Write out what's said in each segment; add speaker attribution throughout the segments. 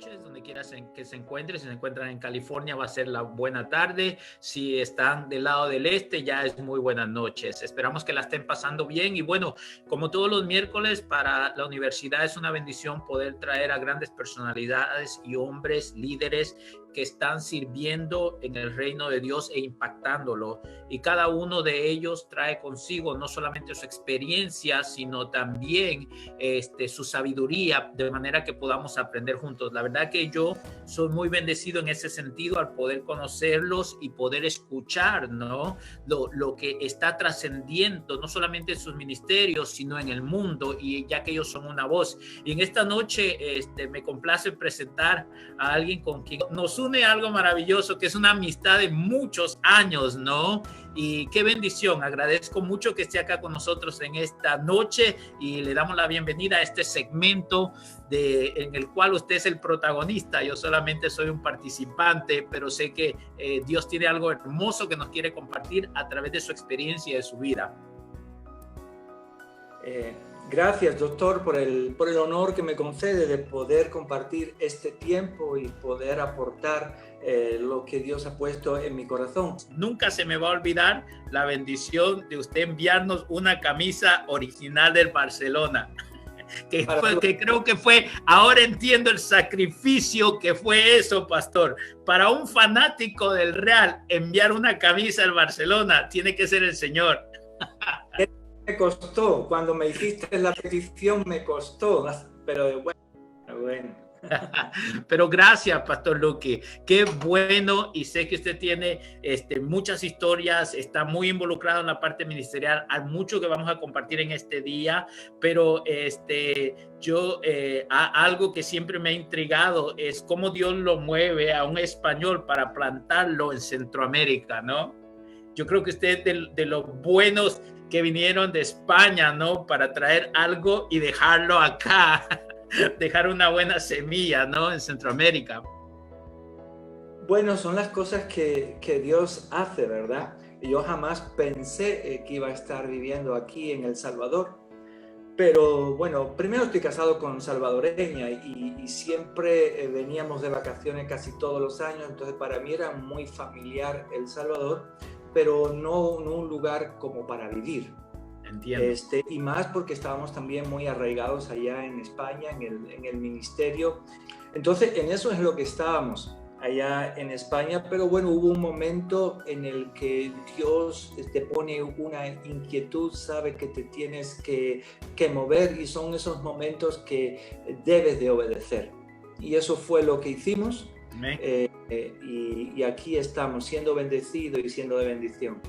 Speaker 1: noches, donde quiera que se encuentren. Si se encuentran en California, va a ser la buena tarde. Si están del lado del este, ya es muy buenas noches. Esperamos que la estén pasando bien. Y bueno, como todos los miércoles, para la universidad es una bendición poder traer a grandes personalidades y hombres líderes que están sirviendo en el reino de Dios e impactándolo. Y cada uno de ellos trae consigo no solamente su experiencia, sino también su sabiduría, de manera que podamos aprender juntos. La verdad que yo soy muy bendecido en ese sentido al poder conocerlos y poder escuchar, ¿no? Lo que está trascendiendo, no solamente en sus ministerios, sino en el mundo, y ya que ellos son una voz. Y en esta noche me complace presentar a alguien con quien nos une algo maravilloso, que es una amistad de muchos años, ¿no? Y qué bendición. Agradezco mucho que esté acá con nosotros en esta noche y le damos la bienvenida a este segmento en el cual usted es el protagonista. Yo solamente soy un participante, pero sé que Dios tiene algo hermoso que nos quiere compartir a través de su experiencia y de su vida.
Speaker 2: Gracias, doctor, por el honor que me concede de poder compartir este tiempo y poder aportar lo que Dios ha puesto en mi corazón.
Speaker 1: Nunca se me va a olvidar la bendición de usted enviarnos una camisa original del Barcelona. Que creo que fue, ahora entiendo el sacrificio que fue eso, pastor. Para un fanático del Real, enviar una camisa al Barcelona tiene que ser el Señor.
Speaker 2: Me costó, cuando me hiciste la petición me costó, pero bueno.
Speaker 1: Pero gracias, Pastor Luque, qué bueno, y sé que usted tiene muchas historias, está muy involucrado en la parte ministerial, hay mucho que vamos a compartir en este día, pero algo que siempre me ha intrigado es cómo Dios lo mueve a un español para plantarlo en Centroamérica, ¿no? Yo creo que usted es de los buenos que vinieron de España, ¿no? Para traer algo y dejarlo acá, dejar una buena semilla, ¿no? En Centroamérica.
Speaker 2: Bueno, son las cosas que Dios hace, ¿verdad? Yo jamás pensé que iba a estar viviendo aquí en El Salvador. Pero bueno, primero estoy casado con salvadoreña y siempre veníamos de vacaciones casi todos los años, entonces para mí era muy familiar El Salvador, pero no un lugar como para vivir.
Speaker 1: Entiendo.
Speaker 2: Y más porque estábamos también muy arraigados allá en España, en el ministerio. Entonces, en eso es lo que estábamos allá en España, pero bueno, hubo un momento en el que Dios te pone una inquietud, sabe que te tienes que mover y son esos momentos que debes de obedecer. Y eso fue lo que hicimos. Y aquí estamos siendo bendecidos y siendo de bendición.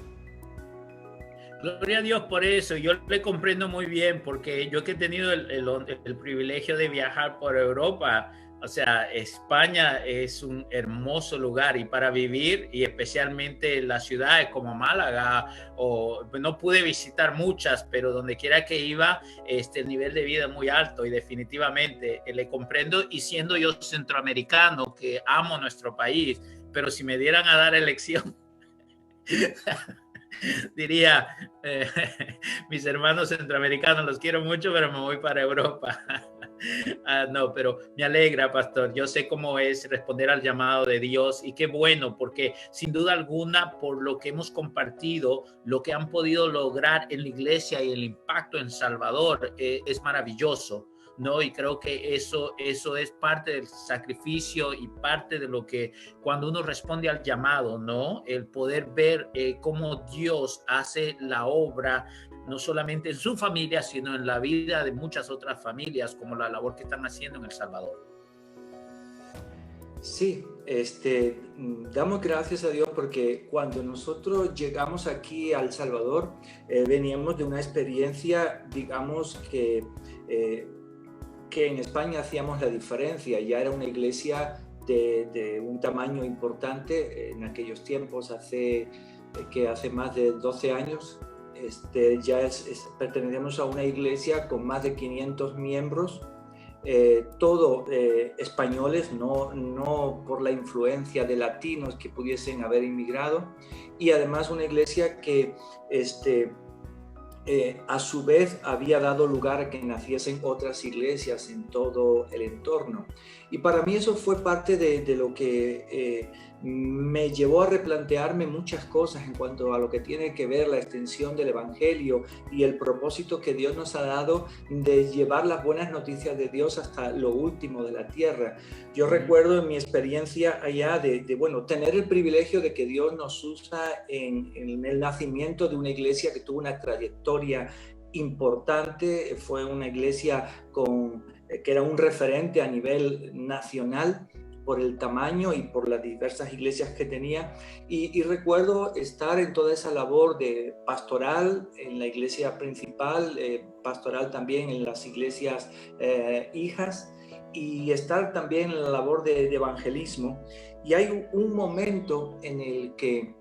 Speaker 1: Gloria a Dios por eso. Yo le comprendo muy bien porque yo que he tenido el privilegio de viajar por Europa, o sea, España es un hermoso lugar y para vivir, y especialmente las ciudades como Málaga, no pude visitar muchas, pero donde quiera que iba, el nivel de vida es muy alto y definitivamente le comprendo, y siendo yo centroamericano que amo nuestro país, pero si me dieran a dar elección, diría, mis hermanos centroamericanos, los quiero mucho, pero me voy para Europa. No, pero me alegra, pastor. Yo sé cómo es responder al llamado de Dios, y qué bueno, porque sin duda alguna, por lo que hemos compartido, lo que han podido lograr en la iglesia y el impacto en Salvador es maravilloso, ¿no? Y creo que eso es parte del sacrificio y parte de lo que cuando uno responde al llamado, ¿no? El poder ver cómo Dios hace la obra, no solamente en su familia, sino en la vida de muchas otras familias, como la labor que están haciendo en El Salvador.
Speaker 2: Sí, damos gracias a Dios porque cuando nosotros llegamos aquí a El Salvador, veníamos de una experiencia, digamos, que en España hacíamos la diferencia. Ya era una iglesia de un tamaño importante en aquellos tiempos, hace más de 12 años. Pertenecemos a una iglesia con más de 500 miembros, todo españoles, no por la influencia de latinos que pudiesen haber inmigrado, y además una iglesia que a su vez había dado lugar a que naciesen otras iglesias en todo el entorno. Y para mí eso fue parte de lo que me llevó a replantearme muchas cosas en cuanto a lo que tiene que ver la extensión del Evangelio y el propósito que Dios nos ha dado de llevar las buenas noticias de Dios hasta lo último de la tierra. Yo recuerdo en mi experiencia allá bueno, tener el privilegio de que Dios nos usa en el nacimiento de una iglesia que tuvo una trayectoria importante, fue una iglesia que era un referente a nivel nacional por el tamaño y por las diversas iglesias que tenía, y recuerdo estar en toda esa labor de pastoral en la iglesia principal, pastoral también en las iglesias hijas, y estar también en la labor de evangelismo. Y hay un momento en el que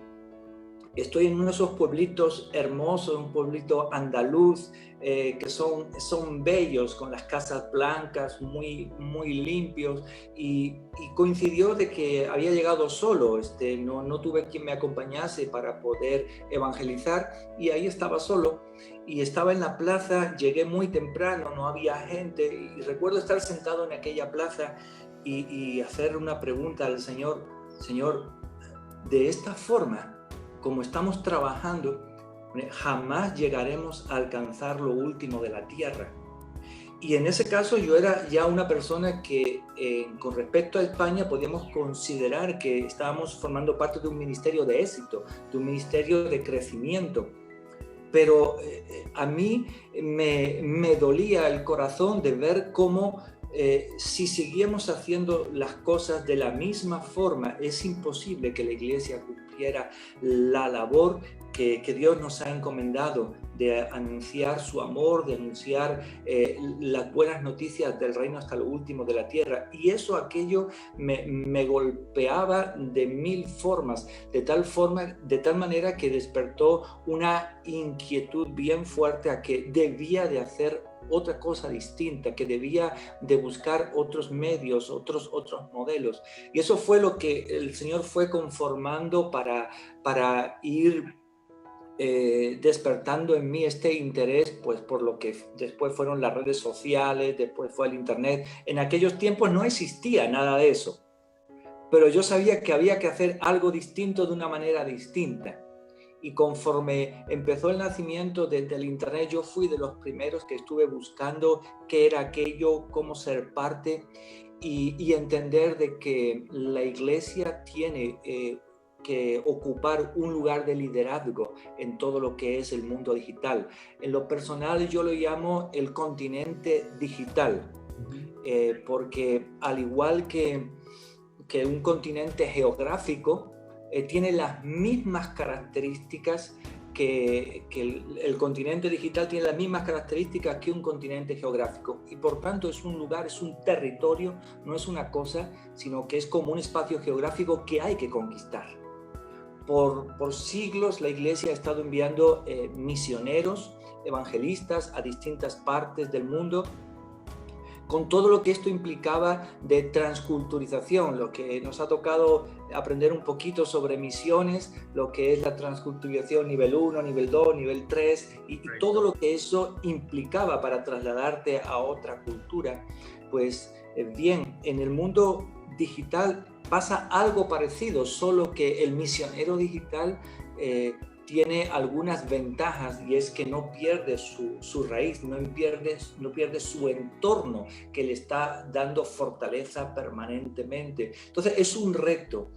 Speaker 2: estoy en uno de esos pueblitos hermosos, un pueblito andaluz, que son bellos, con las casas blancas, muy, muy limpios, y coincidió de que había llegado solo, no tuve quien me acompañase para poder evangelizar, y ahí estaba solo, y estaba en la plaza, llegué muy temprano, no había gente, y recuerdo estar sentado en aquella plaza y hacer una pregunta al Señor: Señor, de esta forma, como estamos trabajando, jamás llegaremos a alcanzar lo último de la tierra. Y en ese caso yo era ya una persona que con respecto a España podíamos considerar que estábamos formando parte de un ministerio de éxito, de un ministerio de crecimiento. Pero a mí me dolía el corazón de ver cómo si seguíamos haciendo las cosas de la misma forma, es imposible que la iglesia cumpliera la labor que Dios nos ha encomendado de anunciar su amor, de anunciar las buenas noticias del reino hasta lo último de la tierra. Y aquello me golpeaba de mil formas, de tal manera que despertó una inquietud bien fuerte a que debía de hacer otra cosa distinta, que debía de buscar otros medios, otros modelos. Y eso fue lo que el Señor fue conformando para ir despertando en mí este interés, pues por lo que después fueron las redes sociales, después fue el internet. En aquellos tiempos no existía nada de eso, pero yo sabía que había que hacer algo distinto de una manera distinta. Y conforme empezó el nacimiento del internet, yo fui de los primeros que estuve buscando qué era aquello, cómo ser parte y entender de que la iglesia tiene que ocupar un lugar de liderazgo en todo lo que es el mundo digital. En lo personal yo lo llamo el continente digital, porque al igual que un continente geográfico, tiene las mismas características que el continente digital tiene las mismas características que un continente geográfico, y por tanto es un lugar, es un territorio, no es una cosa, sino que es como un espacio geográfico que hay que conquistar. Por siglos la iglesia ha estado enviando misioneros, evangelistas a distintas partes del mundo, con todo lo que esto implicaba de transculturización, lo que nos ha tocado aprender un poquito sobre misiones, lo que es la transculturización nivel 1, nivel 2, nivel 3, y todo lo que eso implicaba para trasladarte a otra cultura. Pues bien, en el mundo digital pasa algo parecido, solo que el misionero digital tiene algunas ventajas, y es que no pierde su raíz, no pierde su entorno que le está dando fortaleza permanentemente. Entonces es un reto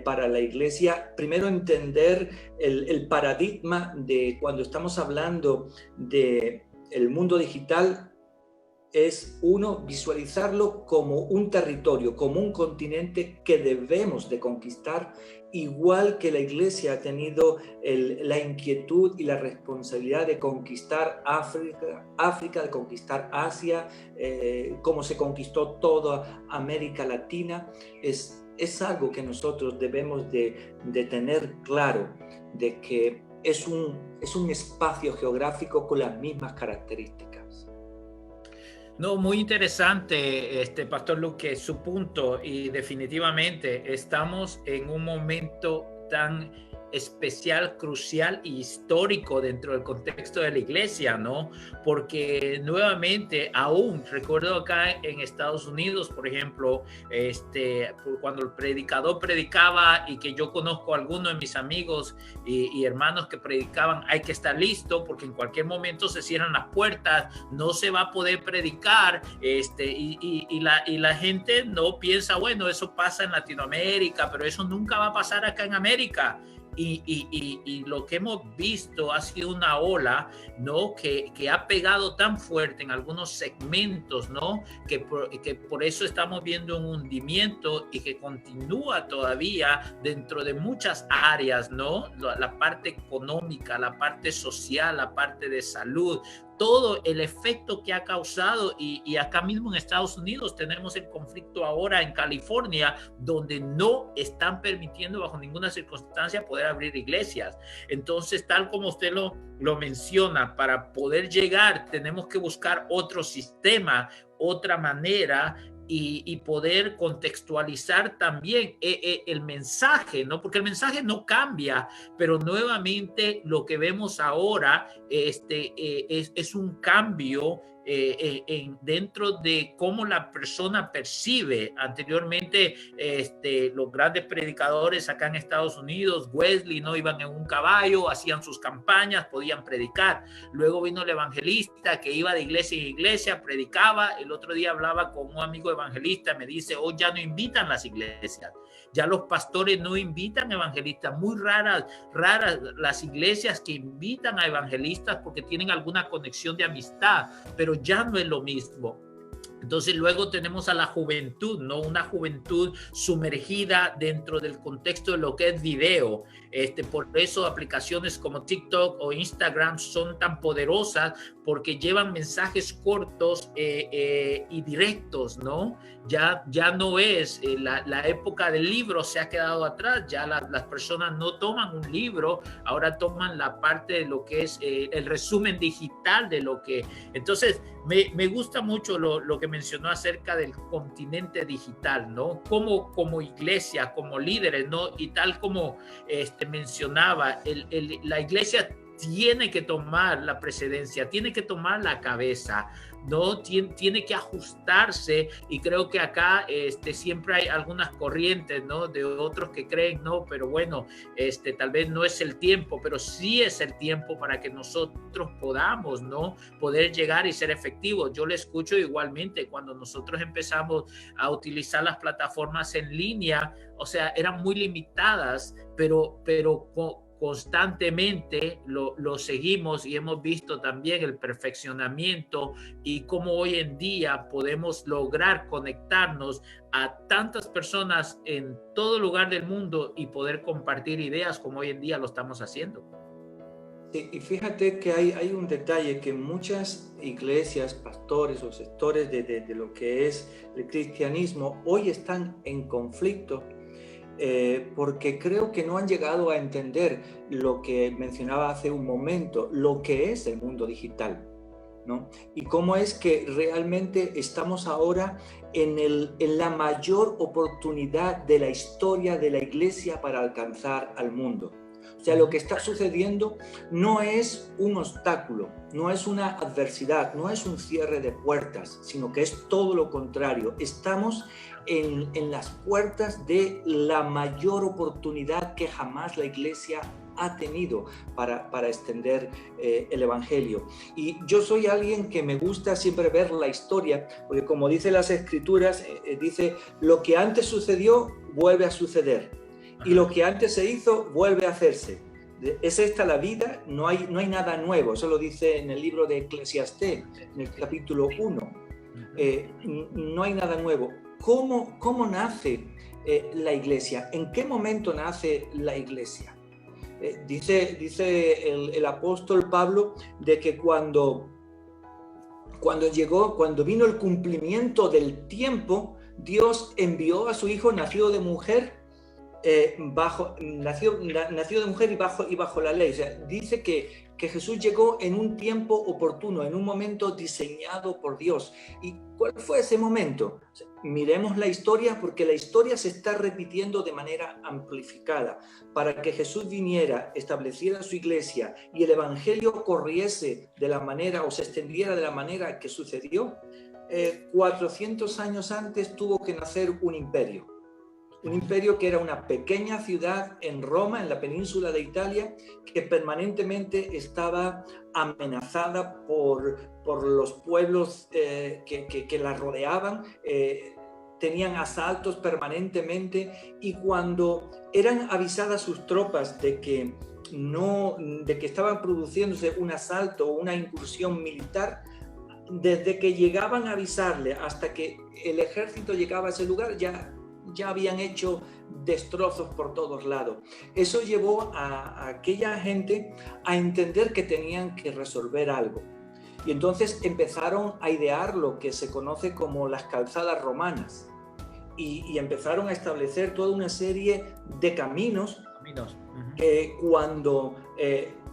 Speaker 2: para la iglesia, primero entender el paradigma de cuando estamos hablando del mundo digital. Es visualizarlo como un territorio, como un continente que debemos de conquistar, igual que la iglesia ha tenido la inquietud y la responsabilidad de conquistar África, de conquistar Asia, como se conquistó toda América Latina. Es algo que nosotros debemos de tener claro, de que es un espacio geográfico con las mismas características.
Speaker 1: No, muy interesante, Pastor Luque, su punto, y definitivamente estamos en un momento tan especial, crucial y histórico dentro del contexto de la iglesia, ¿no? Porque nuevamente, aún recuerdo acá en Estados Unidos, por ejemplo, cuando el predicador predicaba, y que yo conozco a algunos de mis amigos y hermanos que predicaban, hay que estar listo porque en cualquier momento se cierran las puertas, no se va a poder predicar, y la gente no piensa, bueno, eso pasa en Latinoamérica, pero eso nunca va a pasar acá en América. Y lo que hemos visto ha sido una ola, ¿no? que ha pegado tan fuerte en algunos segmentos, ¿no? que por eso estamos viendo un hundimiento y que continúa todavía dentro de muchas áreas, ¿no? La parte económica, la parte social, la parte de salud, todo el efecto que ha causado, y acá mismo en Estados Unidos tenemos el conflicto ahora en California, donde no están permitiendo bajo ninguna circunstancia poder abrir iglesias. Entonces, tal como usted lo menciona, para poder llegar tenemos que buscar otro sistema, otra manera, y poder contextualizar también el mensaje, ¿no? Porque el mensaje no cambia, pero nuevamente lo que vemos ahora es un cambio dentro de cómo la persona percibe. Anteriormente, los grandes predicadores acá en Estados Unidos, Wesley, no iban en un caballo, hacían sus campañas, podían predicar. Luego vino el evangelista que iba de iglesia en iglesia, predicaba. El otro día hablaba con un amigo evangelista, me dice, hoy ya no invitan las iglesias. Ya los pastores no invitan evangelistas, muy raras las iglesias que invitan a evangelistas porque tienen alguna conexión de amistad, pero ya no es lo mismo. Entonces luego tenemos a la juventud, ¿no? Una juventud sumergida dentro del contexto de lo que es video. Por eso aplicaciones como TikTok o Instagram son tan poderosas, porque llevan mensajes cortos y directos, ¿no? Ya no es la época del libro, se ha quedado atrás. Ya las personas no toman un libro, ahora toman la parte de lo que es el resumen digital de lo que... Entonces me gusta mucho lo que mencionó acerca del continente digital, ¿no? Como iglesia, como líderes, ¿no? Y tal como mencionaba, la iglesia tiene que tomar la presidencia, tiene que tomar la cabeza, ¿no? Tiene que ajustarse, y creo que acá siempre hay algunas corrientes, ¿no? De otros que creen, no, pero bueno, tal vez no es el tiempo, pero sí es el tiempo para que nosotros podamos, ¿no? Poder llegar y ser efectivos. Yo le escucho igualmente cuando nosotros empezamos a utilizar las plataformas en línea, o sea, eran muy limitadas, pero constantemente lo seguimos, y hemos visto también el perfeccionamiento y cómo hoy en día podemos lograr conectarnos a tantas personas en todo lugar del mundo y poder compartir ideas como hoy en día lo estamos haciendo.
Speaker 2: Sí, y fíjate que hay un detalle, que muchas iglesias, pastores o sectores de lo que es el cristianismo hoy están en conflicto, porque creo que no han llegado a entender lo que mencionaba hace un momento, lo que es el mundo digital, ¿no? Y cómo es que realmente estamos ahora en la mayor oportunidad de la historia de la iglesia para alcanzar al mundo. O sea, lo que está sucediendo no es un obstáculo, no es una adversidad, no es un cierre de puertas, sino que es todo lo contrario. Estamos en las puertas de la mayor oportunidad que jamás la iglesia ha tenido para extender el evangelio. Y yo soy alguien que me gusta siempre ver la historia, porque como dice las escrituras, dice, lo que antes sucedió vuelve a suceder, y lo que antes se hizo vuelve a hacerse. Es esta la vida, no hay nada nuevo. Eso lo dice en el libro de Eclesiastés, en el capítulo 1. No hay nada nuevo. ¿Cómo nace la iglesia? ¿En qué momento nace la iglesia? Dice el apóstol Pablo de que cuando vino el cumplimiento del tiempo, Dios envió a su hijo nacido de mujer nació de mujer y bajo la ley. O sea, dice que Jesús llegó en un tiempo oportuno, en un momento diseñado por Dios. ¿Y cuál fue ese momento? O sea, miremos la historia, porque la historia se está repitiendo de manera amplificada. Para que Jesús viniera, estableciera su iglesia y el evangelio corriese de la manera, o se extendiera de la manera que sucedió, 400 años antes tuvo que nacer un imperio. Un imperio que era una pequeña ciudad en Roma, en la península de Italia, que permanentemente estaba amenazada por los pueblos que la rodeaban. Tenían asaltos permanentemente, y cuando eran avisadas sus tropas de que estaban produciéndose un asalto o una incursión militar, desde que llegaban a avisarle hasta que el ejército llegaba a ese lugar, ya habían hecho destrozos por todos lados. Eso llevó a aquella gente a entender que tenían que resolver algo. Y entonces empezaron a idear lo que se conoce como las calzadas romanas. Y empezaron a establecer toda una serie de caminos. Cuando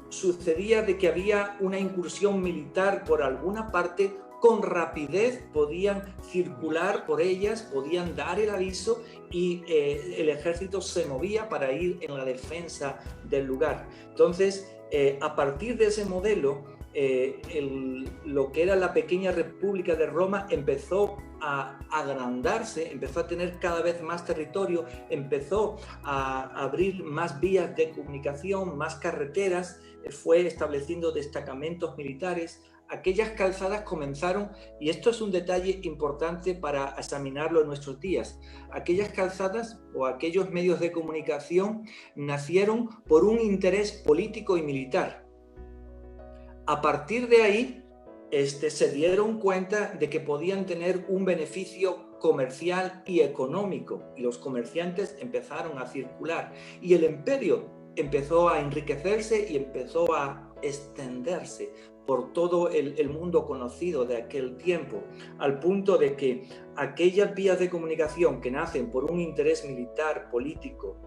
Speaker 2: sucedía de que había una incursión militar por alguna parte, con rapidez podían circular por ellas, podían dar el aviso, y el ejército se movía para ir en la defensa del lugar. Entonces, a partir de ese modelo, lo que era la pequeña República de Roma empezó a agrandarse, empezó a tener cada vez más territorio, empezó a abrir más vías de comunicación, más carreteras, fue estableciendo destacamentos militares. Aquellas calzadas comenzaron, y esto es un detalle importante para examinarlo en nuestros días, aquellas calzadas o aquellos medios de comunicación nacieron por un interés político y militar. A partir de ahí, se dieron cuenta de que podían tener un beneficio comercial y económico, y los comerciantes empezaron a circular, y el imperio empezó a enriquecerse y empezó a extenderse por todo el mundo conocido de aquel tiempo, al punto de que aquellas vías de comunicación que nacen por un interés militar, político,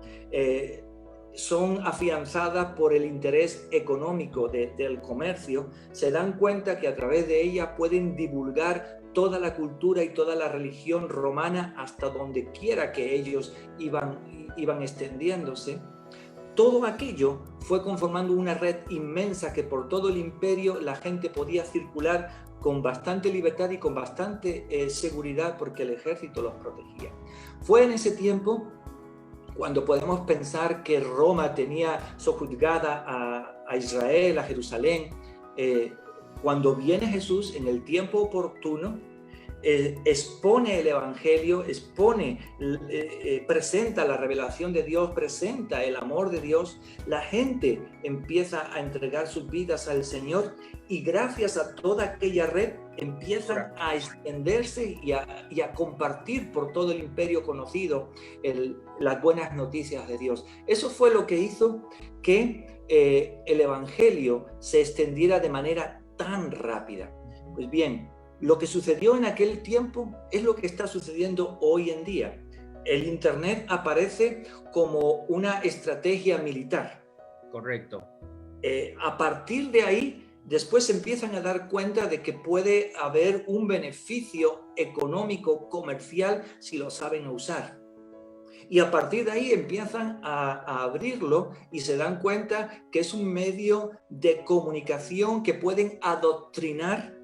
Speaker 2: son afianzadas por el interés económico del comercio. Se dan cuenta que a través de ellas pueden divulgar toda la cultura y toda la religión romana hasta donde quiera que ellos iban extendiéndose. Todo aquello fue conformando una red inmensa que por todo el imperio la gente podía circular con bastante libertad y con bastante seguridad, porque el ejército los protegía. Fue en ese tiempo cuando podemos pensar que Roma tenía sojuzgada a Israel, a Jerusalén. Cuando viene Jesús en el tiempo oportuno, expone el evangelio, presenta la revelación de Dios, presenta el amor de Dios. La gente empieza a entregar sus vidas al Señor, y gracias a toda aquella red empiezan a extenderse y a compartir por todo el imperio conocido las buenas noticias de Dios. Eso fue lo que hizo que el evangelio se extendiera de manera tan rápida. Pues bien, lo que sucedió en aquel tiempo es lo que está sucediendo hoy en día. El Internet aparece como una estrategia militar.
Speaker 1: Correcto.
Speaker 2: A partir de ahí, después se empiezan a dar cuenta de que puede haber un beneficio económico, comercial, si lo saben usar. Y a partir de ahí empiezan a abrirlo, y se dan cuenta que es un medio de comunicación que pueden adoctrinar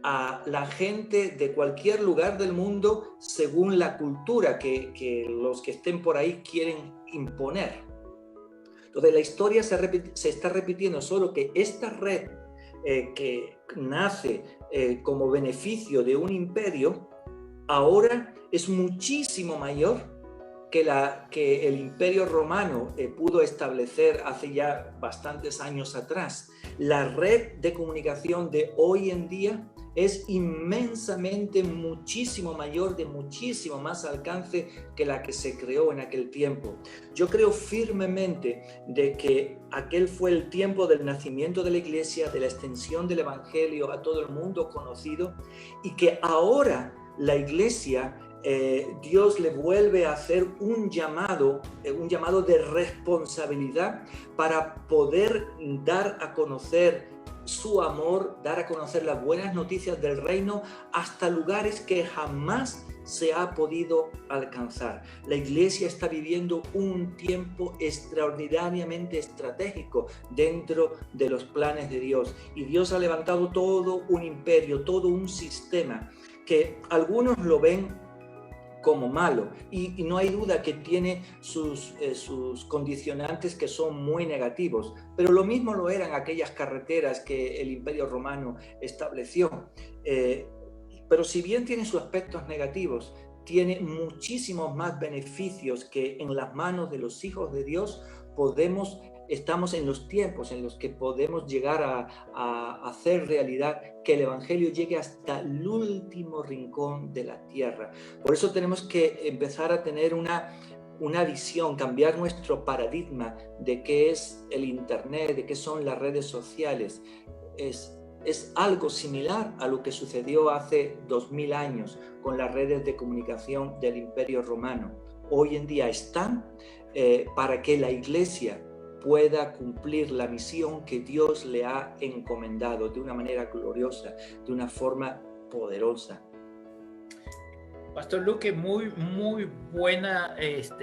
Speaker 2: a la gente de cualquier lugar del mundo según la cultura que los que estén por ahí quieren imponer. Entonces la historia se está repitiendo, solo que esta red que nace como beneficio de un imperio, ahora es muchísimo mayor que el imperio romano pudo establecer hace ya bastantes años atrás. La red de comunicación de hoy en día es inmensamente muchísimo mayor, de muchísimo más alcance que la que se creó en aquel tiempo. Yo creo firmemente de que aquel fue el tiempo del nacimiento de la iglesia, de la extensión del evangelio a todo el mundo conocido, y que ahora la iglesia Dios le vuelve a hacer un llamado de responsabilidad para poder dar a conocer su amor, dar a conocer las buenas noticias del reino hasta lugares que jamás se ha podido alcanzar. La iglesia está viviendo un tiempo extraordinariamente estratégico dentro de los planes de Dios, y Dios ha levantado todo un imperio, todo un sistema que algunos lo ven como malo, y no hay duda que tiene sus condicionantes que son muy negativos, pero lo mismo lo eran aquellas carreteras que el Imperio Romano estableció. Pero si bien tiene sus aspectos negativos, tiene muchísimos más beneficios que en las manos de los hijos de Dios estamos en los tiempos en los que podemos llegar a hacer realidad que el Evangelio llegue hasta el último rincón de la tierra. Por eso tenemos que empezar a tener una visión, cambiar nuestro paradigma de qué es el Internet, de qué son las redes sociales. Es algo similar a lo que sucedió hace 2000 años con las redes de comunicación del Imperio Romano. Hoy en día están para que la Iglesia pueda cumplir la misión que Dios le ha encomendado de una manera gloriosa, de una forma poderosa.
Speaker 1: Pastor Luque, muy buena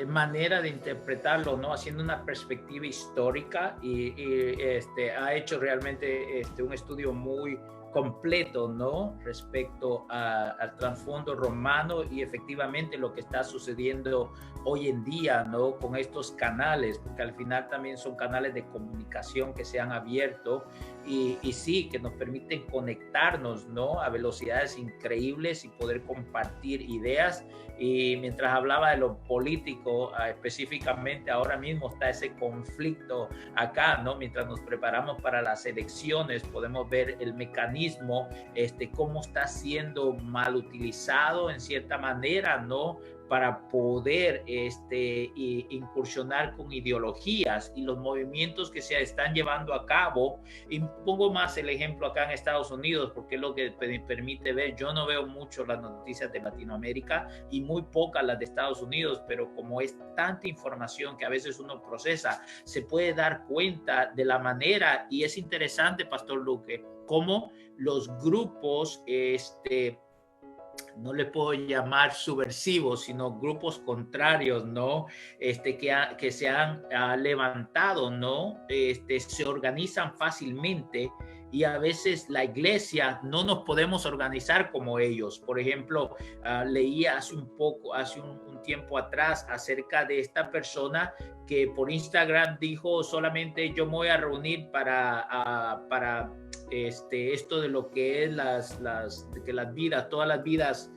Speaker 1: manera de interpretarlo, ¿no? Haciendo una perspectiva histórica y ha hecho realmente un estudio muy completo, ¿no? Respecto al trasfondo romano y efectivamente lo que está sucediendo hoy en día, ¿no? Con estos canales, porque al final también son canales de comunicación que se han abierto y sí, que nos permiten conectarnos, ¿no? A velocidades increíbles y poder compartir ideas. Y mientras hablaba de lo político, específicamente ahora mismo está ese conflicto acá, ¿no? Mientras nos preparamos para las elecciones, podemos ver el mecanismo, cómo está siendo mal utilizado en cierta manera, ¿no? Para poder incursionar con ideologías y los movimientos que se están llevando a cabo. Y pongo más el ejemplo acá en Estados Unidos, porque es lo que me permite ver. Yo no veo mucho las noticias de Latinoamérica y muy pocas las de Estados Unidos, pero como es tanta información que a veces uno procesa, se puede dar cuenta de la manera, y es interesante, Pastor Luque, cómo los grupos, no le puedo llamar subversivos, sino grupos contrarios, ¿no? Que se han levantado, ¿no? Se organizan fácilmente y a veces la iglesia no nos podemos organizar como ellos. Por ejemplo, leí hace un tiempo atrás acerca de esta persona que por Instagram dijo solamente yo me voy a reunir para esto de lo que es que las vidas, todas las vidas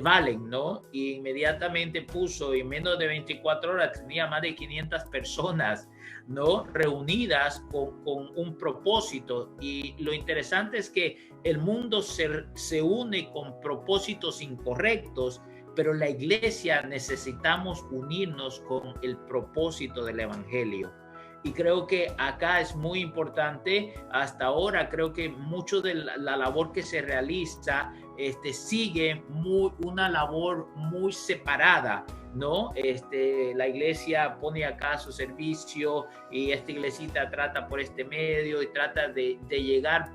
Speaker 1: valen, ¿no? Y inmediatamente puso, en menos de 24 horas tenía más de 500 personas, ¿no? Reunidas con un propósito. Y lo interesante es que el mundo se une con propósitos incorrectos, pero la iglesia necesitamos unirnos con el propósito del evangelio. Y creo que acá es muy importante. Hasta ahora creo que mucho de la labor que se realiza sigue una labor muy separada, ¿no? La iglesia pone acá su servicio y esta iglesita trata por este medio y trata de llegar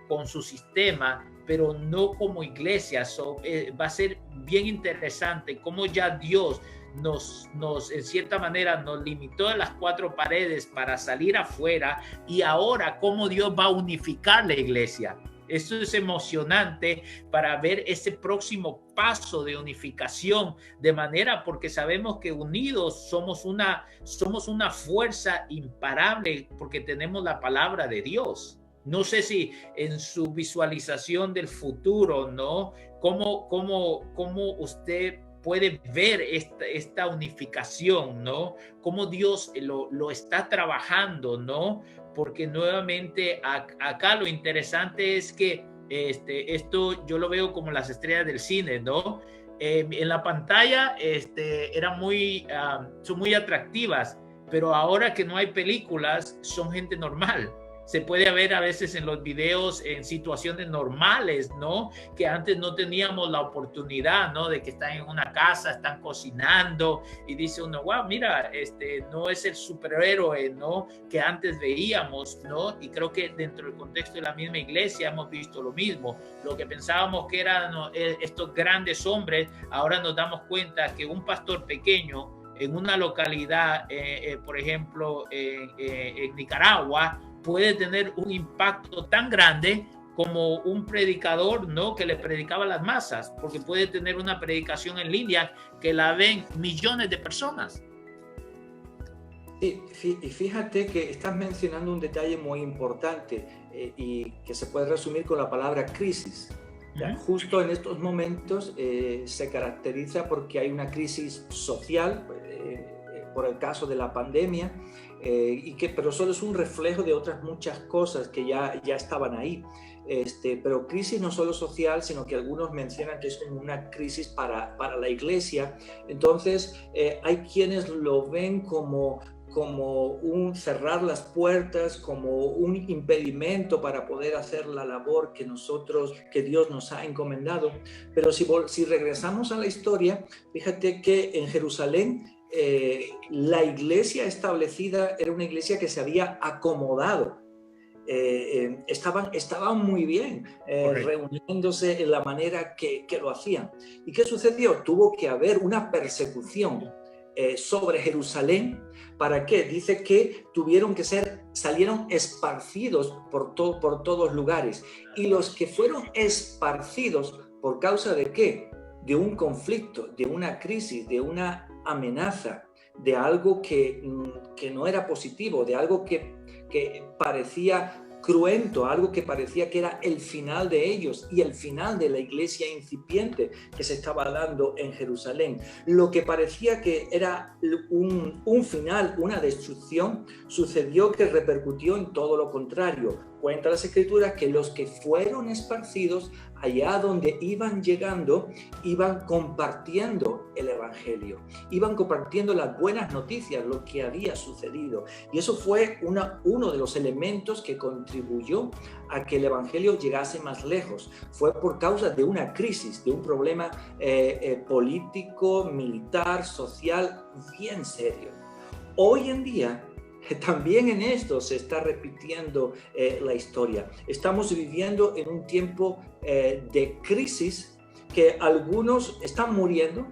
Speaker 1: con su sistema, pero no como iglesia. Va a ser bien interesante cómo ya Dios nos en cierta manera nos limitó a las cuatro paredes para salir afuera, y ahora cómo Dios va a unificar la iglesia. Esto es emocionante para ver ese próximo paso de unificación, de manera, porque sabemos que unidos somos una fuerza imparable, porque tenemos la palabra de Dios. No sé si en su visualización del futuro, ¿no? ¿Cómo usted puede ver esta unificación, ¿no? Cómo Dios lo está trabajando, ¿no? Porque nuevamente acá lo interesante es que esto yo lo veo como las estrellas del cine, ¿no? En la pantalla son muy atractivas, pero ahora que no hay películas, son gente normal. se puede ver a veces en los videos en situaciones normales, ¿no? Que antes no teníamos la oportunidad, ¿no? De que están en una casa, están cocinando y dice uno, wow, mira, no es el superhéroe, ¿no? Que antes veíamos, ¿no? Y creo que dentro del contexto de la misma iglesia hemos visto lo mismo. Lo que pensábamos que eran estos grandes hombres, ahora nos damos cuenta que un pastor pequeño en una localidad, por ejemplo, en Nicaragua, puede tener un impacto tan grande como un predicador, ¿no? Que le predicaba a las masas, porque puede tener una predicación en línea que la ven millones de personas.
Speaker 2: Y fíjate que estás mencionando un detalle muy importante y que se puede resumir con la palabra crisis. Justo en estos momentos se caracteriza porque hay una crisis social por el caso de la pandemia, pero solo es un reflejo de otras muchas cosas que ya estaban ahí. Pero crisis no solo social, sino que algunos mencionan que es una crisis para la iglesia. Entonces hay quienes lo ven como un cerrar las puertas, como un impedimento para poder hacer la labor que Dios nos ha encomendado. Pero si regresamos a la historia, fíjate que en Jerusalén la iglesia establecida era una iglesia que se había acomodado. Estaban muy bien reuniéndose en la manera que lo hacían. ¿Y qué sucedió? Tuvo que haber una persecución sobre Jerusalén. ¿Para qué? Dice que salieron esparcidos por todos lugares. Y los que fueron esparcidos, ¿por causa de qué? De un conflicto, de una crisis, de una amenaza, de algo que no era positivo, de algo que parecía cruento, algo que parecía que era el final de ellos y el final de la iglesia incipiente que se estaba dando en Jerusalén. Lo que parecía que era un final, una destrucción, sucedió que repercutió en todo lo contrario. Cuenta las Escrituras que los que fueron esparcidos, allá donde iban llegando, iban compartiendo el Evangelio, iban compartiendo las buenas noticias, lo que había sucedido. Y eso fue uno de los elementos que contribuyó a que el Evangelio llegase más lejos. Fue por causa de una crisis, de un problema político, militar, social, bien serio. Hoy en día, también en esto se está repitiendo la historia. Estamos viviendo en un tiempo de crisis que algunos están muriendo.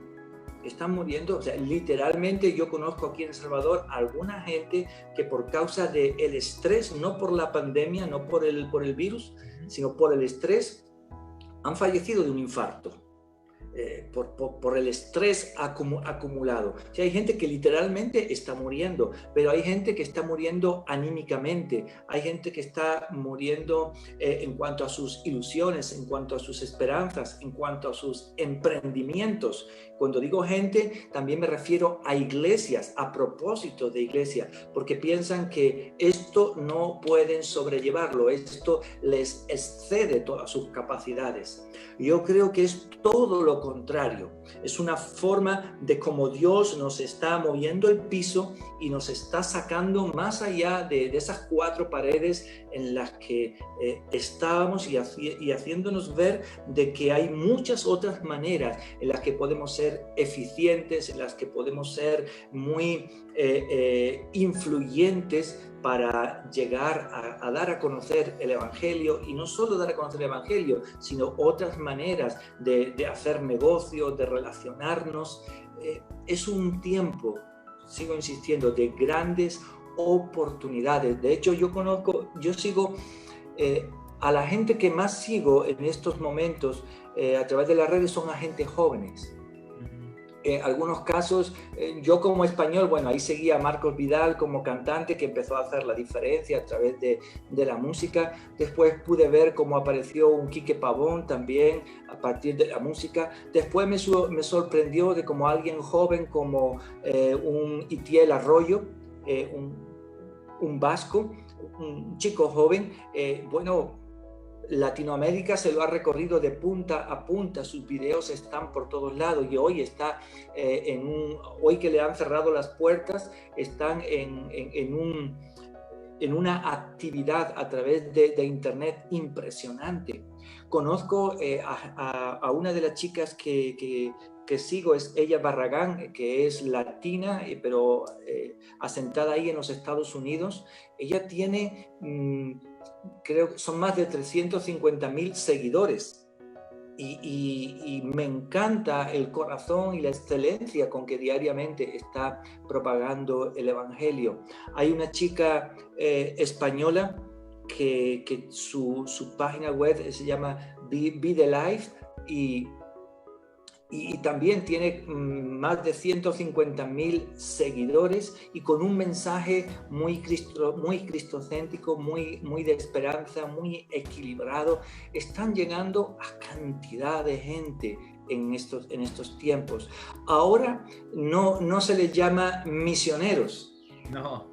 Speaker 2: O sea, literalmente yo conozco aquí en El Salvador a alguna gente que por causa del estrés, no por la pandemia, no por el virus, sino por el estrés, han fallecido de un infarto. Por el estrés acumulado. O sea, hay gente que literalmente está muriendo, pero hay gente que está muriendo anímicamente, hay gente que está muriendo en cuanto a sus ilusiones, en cuanto a sus esperanzas, en cuanto a sus emprendimientos. Cuando digo gente, también me refiero a iglesias, a propósito de iglesias, porque piensan que esto no pueden sobrellevarlo, esto les excede todas sus capacidades. Yo creo que es todo lo contrario. Es una forma de cómo Dios nos está moviendo el piso y nos está sacando más allá de esas cuatro paredes en las que estábamos y haciéndonos ver de que hay muchas otras maneras en las que podemos ser eficientes, en las que podemos ser muy influyentes para llegar a dar a conocer el Evangelio, y no solo dar a conocer el Evangelio, sino otras maneras de hacer negocios, de relacionarnos. Es un tiempo, sigo insistiendo, de grandes oportunidades. De hecho, yo sigo a la gente que más sigo en estos momentos a través de las redes son a gente jóvenes. En algunos casos, yo como español, bueno, ahí seguía a Marcos Vidal como cantante que empezó a hacer la diferencia a través de la música. Después pude ver cómo apareció un Quique Pavón también a partir de la música. Después me sorprendió de cómo alguien joven como un Itiel Arroyo, un vasco, un chico joven, bueno, Latinoamérica se lo ha recorrido de punta a punta, sus videos están por todos lados y hoy está hoy que le han cerrado las puertas, están en en una actividad a través de Internet impresionante. Conozco a una de las chicas que sigo, es ella Barragán, que es latina, pero asentada ahí en los Estados Unidos. Ella tiene, creo que son más de 350.000 seguidores. Y me encanta el corazón y la excelencia con que diariamente está propagando el Evangelio. Hay una chica española que su página web se llama Be the Life y también tiene más de 150.000 seguidores y con un mensaje muy cristocéntrico, muy de esperanza, muy equilibrado. Están llegando a cantidad de gente en estos tiempos. Ahora no se les llama misioneros.
Speaker 1: No,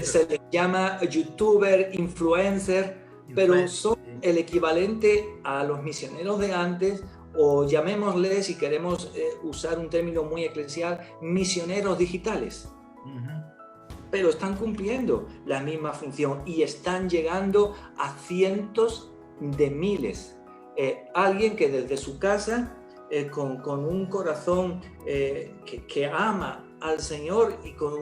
Speaker 2: se les llama youtuber, influencer, pero son el equivalente a los misioneros de antes, o llamémosle, si queremos usar un término muy eclesial, misioneros digitales. Pero están cumpliendo la misma función y están llegando a cientos de miles. Alguien que desde su casa, con un corazón que ama al Señor y con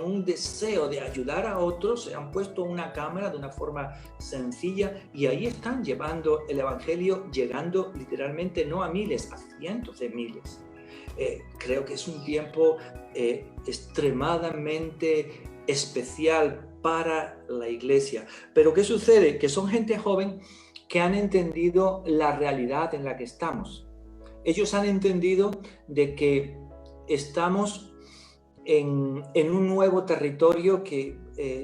Speaker 2: un deseo de ayudar a otros, se han puesto una cámara de una forma sencilla y ahí están llevando el Evangelio, llegando literalmente no a miles, a cientos de miles. Creo que es un tiempo extremadamente especial para la iglesia. Pero ¿qué sucede? Que son gente joven que han entendido la realidad en la que estamos. Ellos han entendido de que estamos en un nuevo territorio que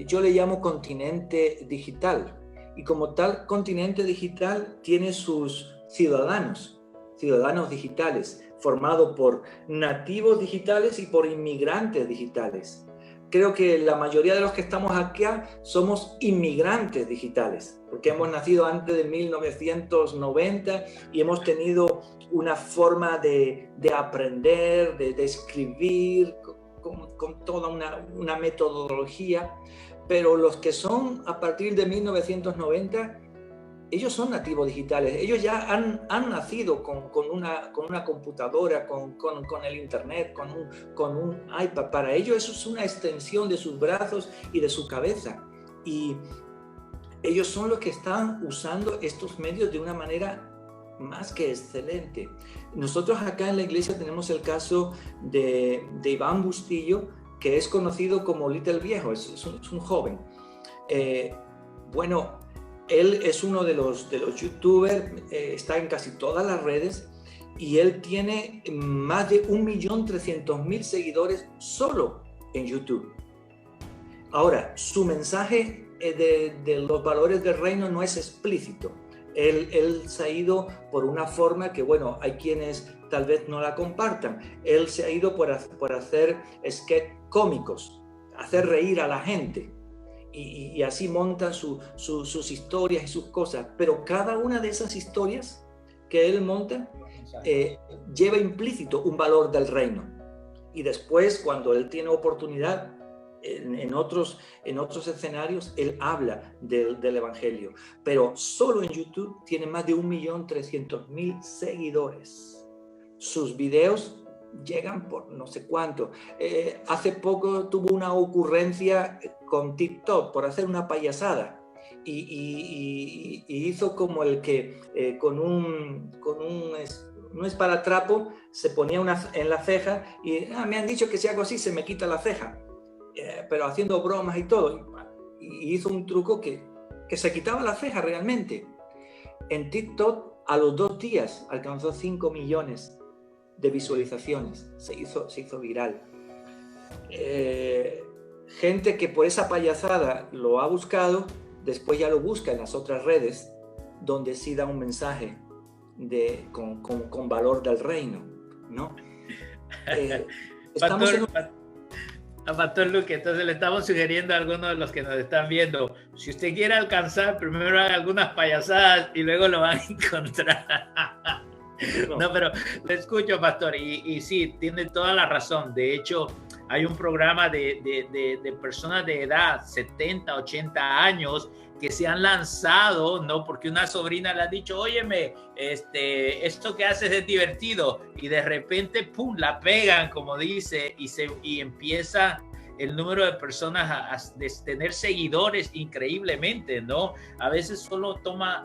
Speaker 2: yo le llamo continente digital. Y como tal, continente digital tiene sus ciudadanos digitales, formado por nativos digitales y por inmigrantes digitales. Creo que la mayoría de los que estamos acá somos inmigrantes digitales, porque hemos nacido antes de 1990 y hemos tenido una forma de aprender, de escribir, con toda una metodología, pero los que son a partir de 1990, ellos son nativos digitales, ellos ya han nacido con una computadora, con el internet, con un iPad. Para ellos eso es una extensión de sus brazos y de su cabeza, y ellos son los que están usando estos medios de una manera más que excelente. Nosotros acá en la iglesia tenemos el caso de Iván Bustillo, que es conocido como Little Viejo, es un joven. Bueno, él es uno de los youtubers, está en casi todas las redes y él tiene más de 1.300.000 seguidores solo en YouTube. Ahora, su mensaje de los valores del reino no es explícito. Él se ha ido por una forma que, bueno, hay quienes tal vez no la compartan. Él se ha ido por hacer sketches cómicos, hacer reír a la gente. Y así montan sus historias y sus cosas. Pero cada una de esas historias que él monta lleva implícito un valor del reino. Y después, cuando él tiene oportunidad, en otros escenarios, él habla del Evangelio. Pero solo en YouTube tiene más de 1.300.000 seguidores. Sus videos llegan por no sé cuánto. Hace poco tuvo una ocurrencia con TikTok por hacer una payasada y hizo como el que con un esparatrapo se ponía en la ceja y me han dicho que si hago así se me quita la ceja, pero haciendo bromas y todo, y hizo un truco que se quitaba la ceja realmente. En TikTok a los 2 días alcanzó 5 millones de visualizaciones, se hizo viral. Gente que por esa payasada lo ha buscado, después ya lo busca en las otras redes, donde sí da un mensaje con valor del reino, ¿no?
Speaker 1: Estamos Pastor Luque, entonces le estamos sugiriendo a algunos de los que nos están viendo, si usted quiere alcanzar, primero haga algunas payasadas y luego lo van a encontrar. No, pero le escucho, pastor, y sí, tiene toda la razón. De hecho, hay un programa de personas de edad, 70, 80 años, que se han lanzado, ¿no? Porque una sobrina le ha dicho, óyeme, esto que haces es divertido, y de repente, pum, la pegan, como dice, y empieza el número de personas a tener seguidores increíblemente, ¿no? A veces solo toma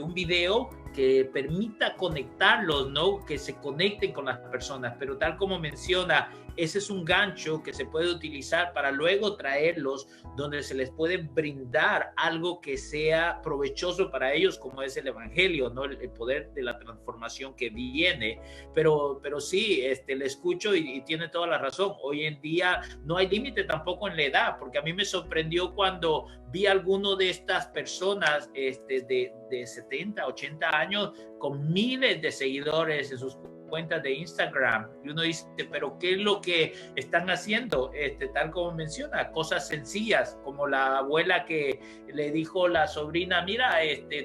Speaker 1: un video que permita conectarlos, ¿no? Que se conecten con las personas, pero tal como menciona, ese es un gancho que se puede utilizar para luego traerlos donde se les puede brindar algo que sea provechoso para ellos, como es el evangelio, ¿no? El poder de la transformación que viene. Pero sí, le escucho y tiene toda la razón. Hoy en día no hay límite tampoco en la edad, porque a mí me sorprendió cuando vi a alguno de estas personas de 70, 80 años con miles de seguidores en sus cuentas de Instagram, y uno dice, pero ¿qué es lo que están haciendo? Tal como menciona, cosas sencillas, como la abuela que le dijo a la sobrina, mira,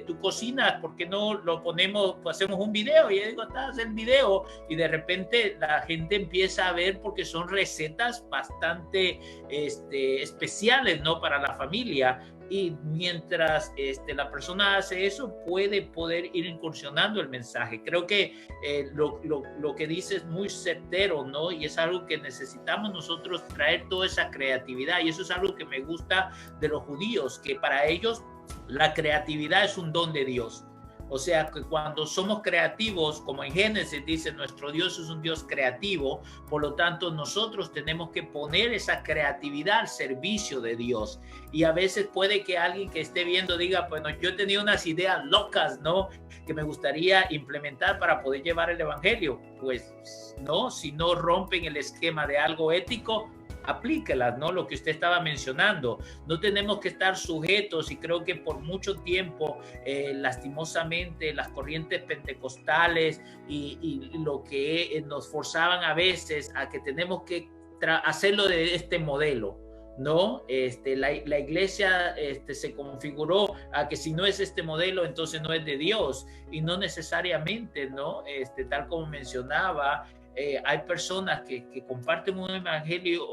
Speaker 1: tú cocinas, ¿por qué no lo ponemos, pues hacemos un video? Y ella dijo, haz el video, y de repente la gente empieza a ver, porque son recetas bastante especiales, ¿no? Para la familia. Y mientras la persona hace eso, puede poder ir incursionando el mensaje. Creo que lo que dice es muy certero, ¿no? Y es algo que necesitamos nosotros traer toda esa creatividad. Y eso es algo que me gusta de los judíos, que para ellos la creatividad es un don de Dios. O sea, que cuando somos creativos, como en Génesis dice, nuestro Dios es un Dios creativo, por lo tanto nosotros tenemos que poner esa creatividad al servicio de Dios. Y a veces puede que alguien que esté viendo diga, bueno, yo he tenido unas ideas locas, ¿no? Que me gustaría implementar para poder llevar el evangelio. Pues no, si no rompen el esquema de algo ético, aplíquelas, ¿no? Lo que usted estaba mencionando. No tenemos que estar sujetos, y creo que por mucho tiempo, lastimosamente, las corrientes pentecostales y lo que nos forzaban a veces a que tenemos que hacerlo de este modelo, ¿no? La iglesia se configuró a que si no es este modelo, entonces no es de Dios, y no necesariamente, ¿no? Tal como mencionaba, hay personas que comparten un evangelio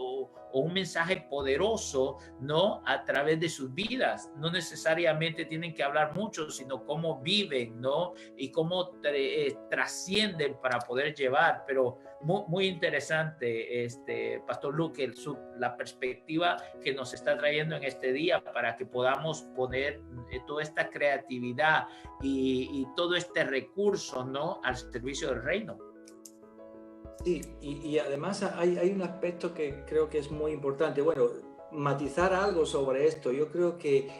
Speaker 1: o un mensaje poderoso, ¿no? A través de sus vidas. No necesariamente tienen que hablar mucho, sino cómo viven, ¿no? Y cómo trascienden para poder llevar. Pero muy interesante, Pastor Luke, la perspectiva que nos está trayendo en este día para que podamos poner toda esta creatividad y todo este recurso, ¿no? Al servicio del reino.
Speaker 2: Sí, y además hay un aspecto que creo que es muy importante. Bueno, matizar algo sobre esto. Yo creo que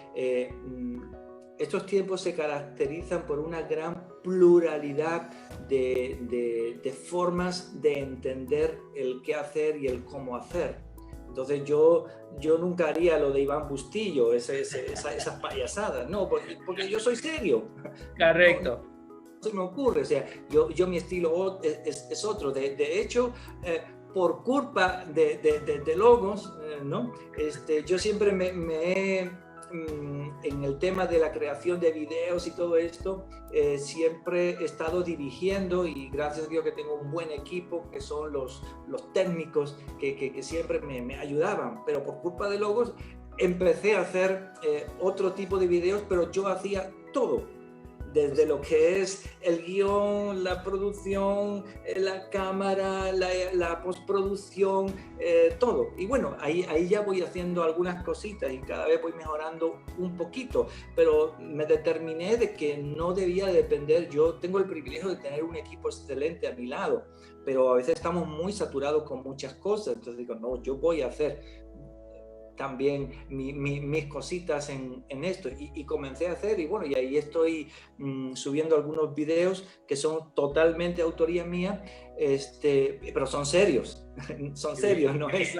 Speaker 2: estos tiempos se caracterizan por una gran pluralidad de formas de entender el qué hacer y el cómo hacer. Entonces yo nunca haría lo de Iván Bustillo, esas payasadas, no, porque yo soy serio.
Speaker 1: Correcto.
Speaker 2: No se me ocurre, o sea, yo mi estilo es otro. De hecho, por culpa de logos, ¿no? Yo siempre en el tema de la creación de videos y todo esto, siempre he estado dirigiendo, y gracias a Dios que tengo un buen equipo, que son los técnicos que siempre me ayudaban, pero por culpa de logos empecé a hacer otro tipo de videos, pero yo hacía todo. Desde lo que es el guión, la producción, la cámara, la postproducción, todo. Y bueno, ahí ya voy haciendo algunas cositas y cada vez voy mejorando un poquito, pero me determiné de que no debía depender. Yo tengo el privilegio de tener un equipo excelente a mi lado, pero a veces estamos muy saturados con muchas cosas. Entonces digo, no, yo voy a hacer también mis cositas en esto, y comencé a hacer, y bueno, y ahí estoy subiendo algunos videos que son totalmente autoría mía, pero son serios, son serios, no es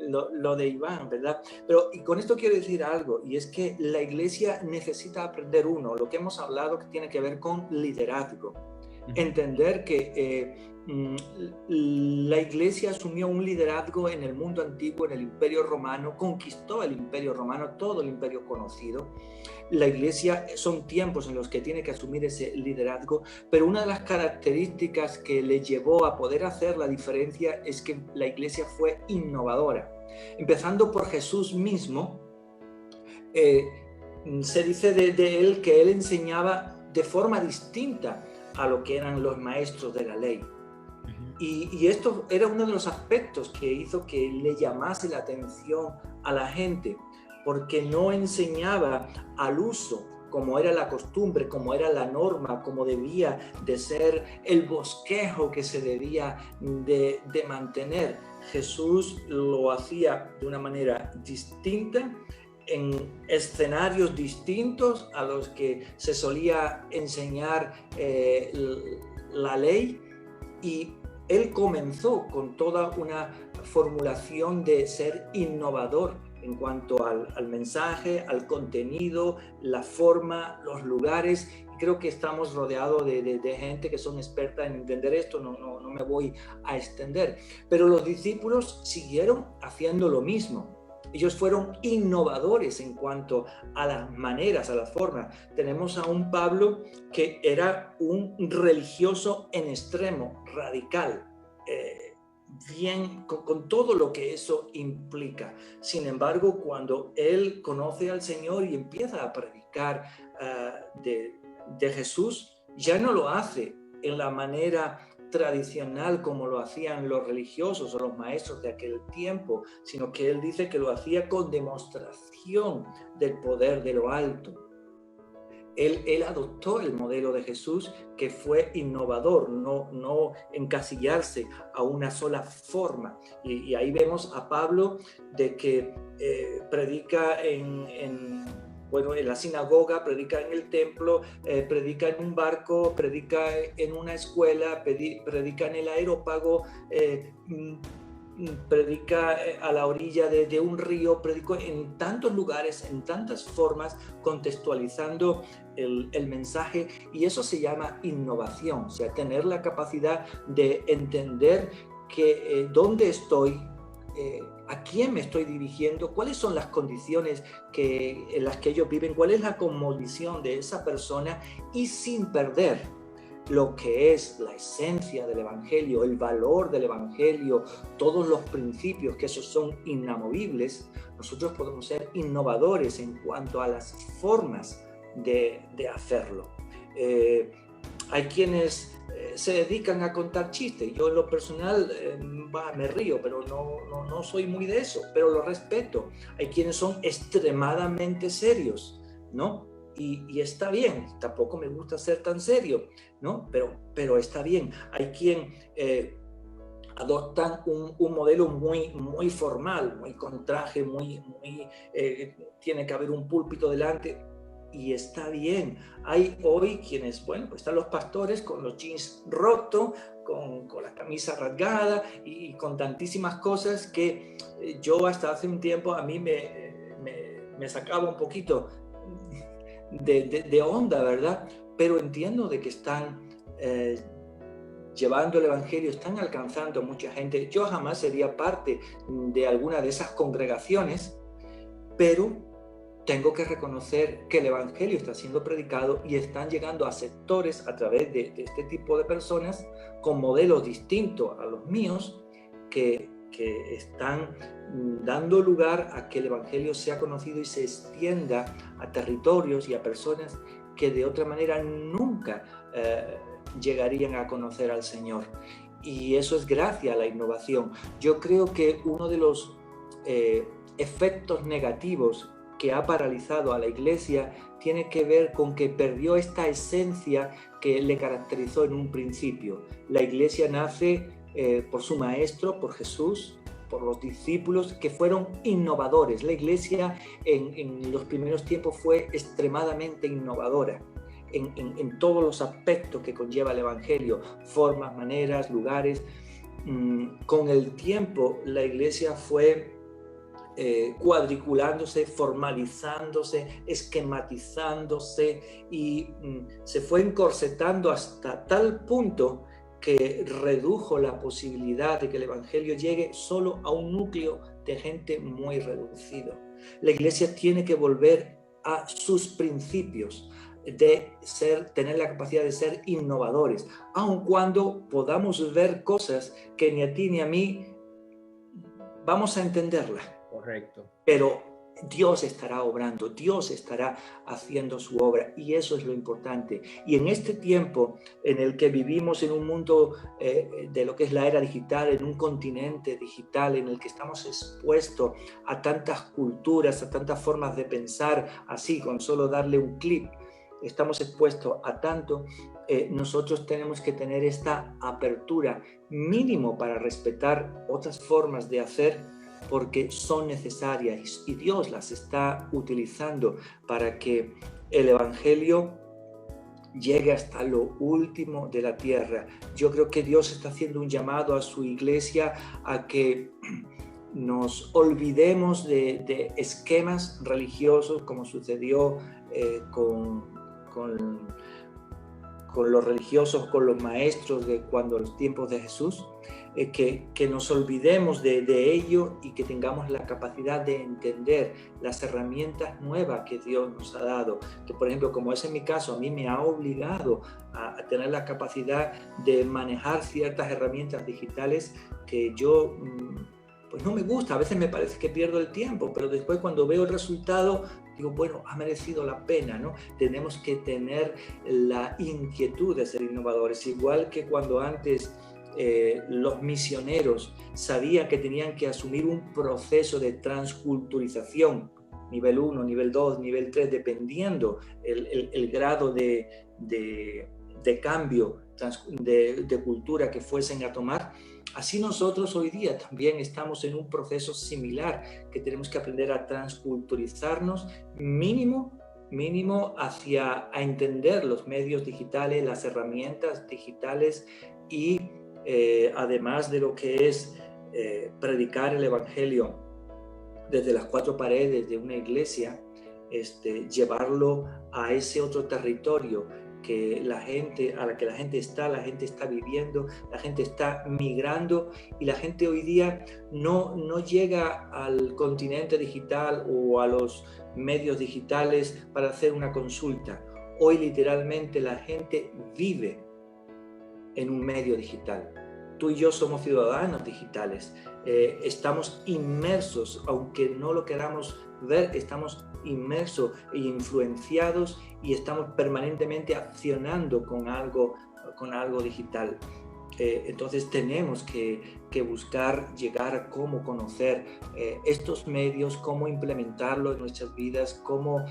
Speaker 2: lo de Iván, ¿verdad? Pero y con esto quiero decir algo, y es que la iglesia necesita aprender lo que hemos hablado, que tiene que ver con liderazgo. entender que la iglesia asumió un liderazgo en el mundo antiguo, en el Imperio Romano, conquistó el Imperio Romano, todo el imperio conocido. La iglesia son tiempos en los que tiene que asumir ese liderazgo, pero una de las características que le llevó a poder hacer la diferencia es que la iglesia fue innovadora. Empezando por Jesús mismo, se dice de él que él enseñaba de forma distinta a lo que eran los maestros de la ley. Y esto era uno de los aspectos que hizo que le llamase la atención a la gente, porque no enseñaba al uso como era la costumbre, como era la norma, como debía de ser el bosquejo que se debía de mantener. Jesús lo hacía de una manera distinta, en escenarios distintos a los que se solía enseñar la ley, y él comenzó con toda una formulación de ser innovador en cuanto al mensaje, al contenido, la forma, los lugares. Y creo que estamos rodeados de gente que son expertas en entender esto, no me voy a extender. Pero los discípulos siguieron haciendo lo mismo. Ellos fueron innovadores en cuanto a las maneras, a la forma. Tenemos a un Pablo que era un religioso en extremo, radical, bien con todo lo que eso implica. Sin embargo, cuando él conoce al Señor y empieza a predicar de Jesús, ya no lo hace en la manera tradicional como lo hacían los religiosos o los maestros de aquel tiempo, sino que él dice que lo hacía con demostración del poder de lo alto. Él adoptó el modelo de Jesús, que fue innovador, no encasillarse a una sola forma. Y ahí vemos a Pablo de que predica en la sinagoga, predica en el templo, predica en un barco, predica en una escuela, predica en el aerópago, predica a la orilla de un río, predico en tantos lugares, en tantas formas, contextualizando el mensaje, y eso se llama innovación, o sea, tener la capacidad de entender que dónde estoy, a quién me estoy dirigiendo, cuáles son las condiciones en las que ellos viven, cuál es la cosmovisión de esa persona, y sin perder lo que es la esencia del Evangelio, el valor del Evangelio, todos los principios, que esos son inamovibles. Nosotros podemos ser innovadores en cuanto a las formas de hacerlo. Hay quienes se dedican a contar chistes. Yo en lo personal me río, pero no soy muy de eso, pero lo respeto. Hay quienes son extremadamente serios, ¿no? Y está bien, tampoco me gusta ser tan serio, ¿no? Pero está bien. Hay quien adoptan un modelo muy formal, muy con traje, tiene que haber un púlpito delante, y está bien. Hay hoy quienes, pues están los pastores con los jeans rotos, con la camisa rasgada y con tantísimas cosas que yo hasta hace un tiempo a mí me sacaba un poquito de onda, ¿verdad? Pero entiendo de que están llevando el Evangelio, están alcanzando a mucha gente. Yo jamás sería parte de alguna de esas congregaciones, pero tengo que reconocer que el Evangelio está siendo predicado y están llegando a sectores a través de este tipo de personas con modelos distintos a los míos, que están dando lugar a que el Evangelio sea conocido y se extienda a territorios y a personas que de otra manera nunca llegarían a conocer al Señor. Y eso es gracias a la innovación. Yo creo que uno de los efectos negativos que ha paralizado a la Iglesia tiene que ver con que perdió esta esencia que le caracterizó en un principio. La Iglesia nace por su maestro, por Jesús, por los discípulos que fueron innovadores. La Iglesia en los primeros tiempos fue extremadamente innovadora en todos los aspectos que conlleva el Evangelio, formas, maneras, lugares. Con el tiempo la Iglesia fue cuadriculándose, formalizándose, esquematizándose y se fue encorsetando hasta tal punto que redujo la posibilidad de que el evangelio llegue solo a un núcleo de gente muy reducido. La iglesia tiene que volver a sus principios de tener la capacidad de ser innovadores, aun cuando podamos ver cosas que ni a ti ni a mí vamos a entenderlas.
Speaker 1: Correcto.
Speaker 2: Pero Dios estará obrando, Dios estará haciendo su obra, y eso es lo importante. Y en este tiempo en el que vivimos en un mundo de lo que es la era digital, en un continente digital en el que estamos expuestos a tantas culturas, a tantas formas de pensar, así con solo darle un clic, estamos expuestos a tanto, nosotros tenemos que tener esta apertura mínimo para respetar otras formas de hacer, porque son necesarias y Dios las está utilizando para que el evangelio llegue hasta lo último de la tierra. Yo creo que Dios está haciendo un llamado a su iglesia a que nos olvidemos de esquemas religiosos, como sucedió con los religiosos, con los maestros de cuando los tiempos de Jesús, que nos olvidemos de ello y que tengamos la capacidad de entender las herramientas nuevas que Dios nos ha dado, que por ejemplo, como es en mi caso, a mí me ha obligado a tener la capacidad de manejar ciertas herramientas digitales que yo pues no me gusta, a veces me parece que pierdo el tiempo, pero después cuando veo el resultado digo, bueno, ha merecido la pena, ¿no? Tenemos que tener la inquietud de ser innovadores, igual que cuando antes los misioneros sabían que tenían que asumir un proceso de transculturización, nivel 1, nivel 2, nivel 3, dependiendo el grado de cambio de cultura que fuesen a tomar. Así nosotros hoy día también estamos en un proceso similar, que tenemos que aprender a transculturizarnos mínimo hacia a entender los medios digitales, las herramientas digitales y además de lo que es predicar el evangelio desde las cuatro paredes de una iglesia, llevarlo a ese otro territorio que a la que la gente está viviendo, la gente está migrando, y la gente hoy día no llega al continente digital o a los medios digitales para hacer una consulta. Hoy literalmente la gente vive en un medio digital. Tú y yo somos ciudadanos digitales, estamos inmersos, aunque no lo queramos ver, estamos inmersos e influenciados y estamos permanentemente accionando con algo digital. Entonces tenemos que buscar llegar a cómo conocer estos medios, cómo implementarlos en nuestras vidas, cómo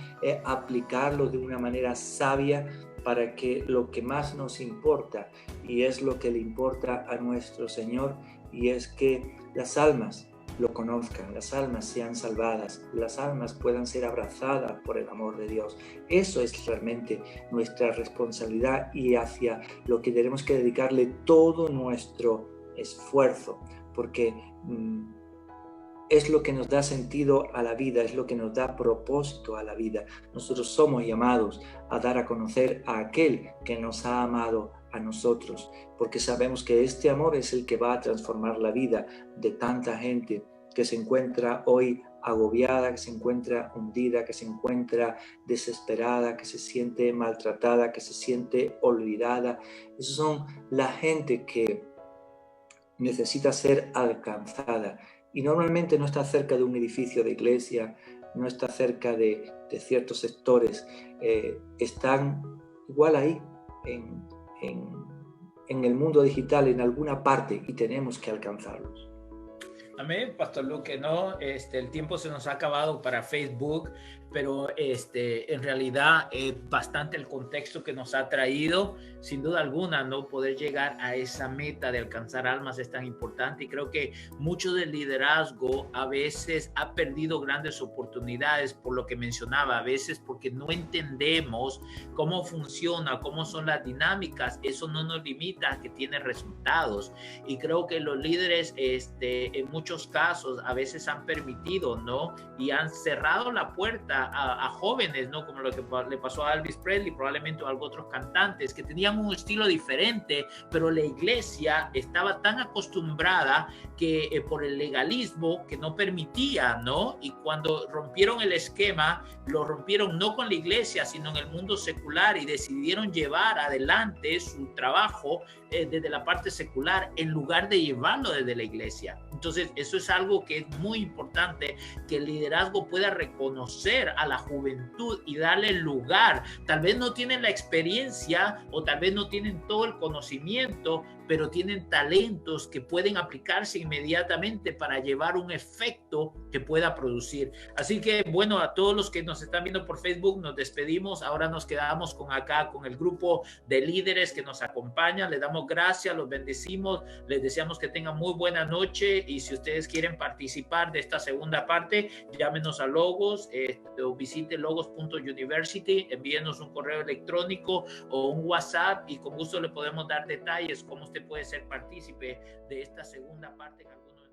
Speaker 2: aplicarlos de una manera sabia, para que lo que más nos importa, y es lo que le importa a nuestro Señor, y es que las almas lo conozcan, las almas sean salvadas, las almas puedan ser abrazadas por el amor de Dios. Eso es realmente nuestra responsabilidad y hacia lo que tenemos que dedicarle todo nuestro esfuerzo, porque es lo que nos da sentido a la vida, es lo que nos da propósito a la vida. Nosotros somos llamados a dar a conocer a aquel que nos ha amado a nosotros, porque sabemos que este amor es el que va a transformar la vida de tanta gente que se encuentra hoy agobiada, que se encuentra hundida, que se encuentra desesperada, que se siente maltratada, que se siente olvidada. Esos son la gente que necesita ser alcanzada. Y normalmente no está cerca de un edificio de iglesia, no está cerca de ciertos sectores, están igual ahí, en el mundo digital, en alguna parte, y tenemos que alcanzarlos.
Speaker 1: Amén, Pastor Luque, ¿no? El tiempo se nos ha acabado para Facebook, pero en realidad bastante el contexto que nos ha traído, sin duda alguna, no poder llegar a esa meta de alcanzar almas es tan importante, y creo que mucho del liderazgo a veces ha perdido grandes oportunidades por lo que mencionaba, a veces porque no entendemos cómo funciona, cómo son las dinámicas. Eso no nos limita a que tiene resultados, y creo que los líderes en muchos casos a veces han permitido, ¿no? Y han cerrado la puerta a jóvenes, ¿no? Como lo que le pasó a Elvis Presley, probablemente a algunos otros cantantes que tenían un estilo diferente, pero la iglesia estaba tan acostumbrada que por el legalismo que no permitía, ¿no? Y cuando rompieron el esquema, lo rompieron no con la iglesia, sino en el mundo secular, y decidieron llevar adelante su trabajo desde la parte secular en lugar de llevarlo desde la iglesia. Entonces, eso es algo que es muy importante, que el liderazgo pueda reconocer a la juventud y darle lugar. Tal vez no tienen la experiencia o tal vez no tienen todo el conocimiento, pero tienen talentos que pueden aplicarse inmediatamente para llevar un efecto que pueda producir. Así que, bueno, a todos los que nos están viendo por Facebook, nos despedimos. Ahora nos quedamos con el grupo de líderes que nos acompañan. Les damos gracias, los bendecimos, les deseamos que tengan muy buena noche, y si ustedes quieren participar de esta segunda parte, llámenos a Logos, o visite logos.university, envíenos un correo electrónico o un WhatsApp, y con gusto le podemos dar detalles cómo usted puede ser partícipe de esta segunda parte en algunos